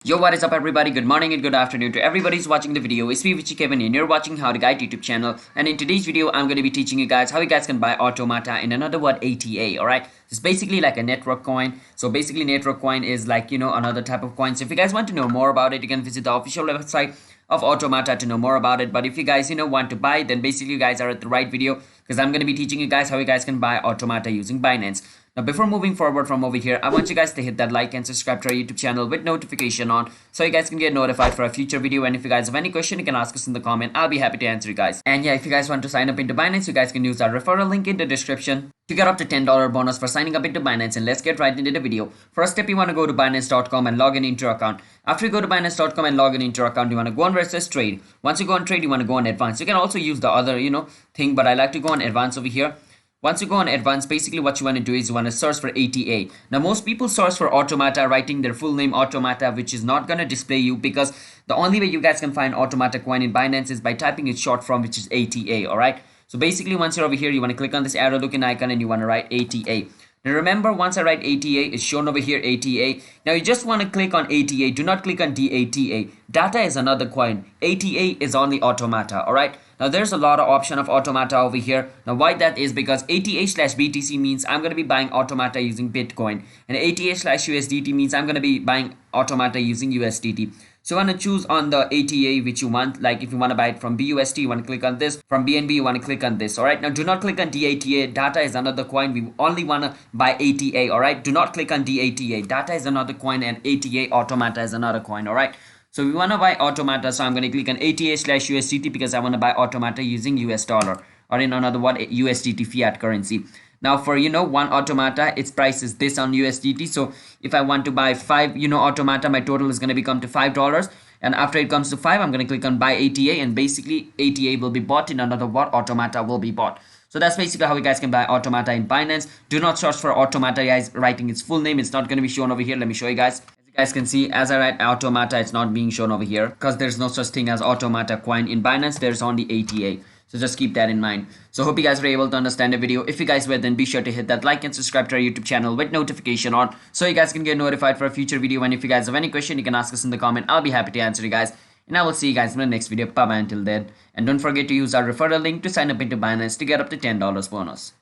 Yo, what is up everybody? Good morning and good afternoon to everybody who's watching the video. It's me, Vichy Kevin, and you're watching How to Guide YouTube channel. And in today's video, I'm going to be teaching you guys how you guys can buy Automata, in another word, ATA, alright? It's basically like a network coin. So basically network coin is like, another type of coin. So if you guys want to know more about it, you can visit the official website of Automata to know more about it. But if you guys, want to buy, then basically you guys are at the right video because I'm going to be teaching you guys how you guys can buy Automata using Binance. Now, before moving forward from over here, I want you guys to hit that like and subscribe to our YouTube channel with notification on so you guys can get notified for a future video. And if you guys have any question, you can ask us in the comment. I'll be happy to answer you guys. And yeah, if you guys want to sign up into Binance, you guys can use our referral link in the description to get up to $10 bonus for signing up into Binance. And let's get right into the video. First step, you want to go to Binance.com and log in into your account. After you go to Binance.com and log in into your account, you want to go on where it says trade. Once you go on trade, you want to go on advanced. You can also use the other, thing, but I like to go on advanced over here. Once you go on advanced, basically what you want to do is you want to search for ATA. Now, most people search for Automata, writing their full name Automata, which is not going to display you because the only way you guys can find Automata coin in Binance is by typing its short form, which is ATA, alright? So basically, once you're over here, you want to click on this arrow looking icon and you want to write ATA. Now remember, once I write ATA, it's shown over here, ATA. Now you just want to click on ATA. Do not click on DATA. Data is another coin. ATA is only Automata, alright? Now there's a lot of option of Automata over here. Now why that is because ATA slash BTC means I'm going to be buying Automata using Bitcoin. And ATA slash USDT means I'm going to be buying Automata using USDT. So you want to choose on the ATA which you want. Like if you want to buy it from BUSD, you want to click on this. From BNB, you want to click on this. Alright. Now do not click on DATA. Data is another coin. We only want to buy ATA. Alright. Do not click on DATA. Data is another coin and ATA Automata is another coin. Alright. So we want to buy Automata. So I'm going to click on ATA slash USDT because I want to buy Automata using US dollar, or in another word, USDT fiat currency. Now for one Automata, its price is this on USDT. So if I want to buy 5 Automata, my total is going to become to $5. And after it comes to 5, I'm going to click on buy ATA, and basically ATA will be bought. In another word, Automata will be bought. So that's basically how you guys can buy Automata in Binance. Do not search for Automata, guys, writing its full name. It's not going to be shown over here. Let me show you guys. As you guys can see, as I write Automata, it's not being shown over here because there's no such thing as Automata coin in Binance. There's only ATA. So just keep that in mind. So hope you guys were able to understand the video. If you guys were, then be sure to hit that like and subscribe to our YouTube channel with notification on so you guys can get notified for a future video. And if you guys have any question, you can ask us in the comment. I'll be happy to answer you guys. And I will see you guys in the next video. Bye bye until then. And don't forget to use our referral link to sign up into Binance to get up to $10 bonus.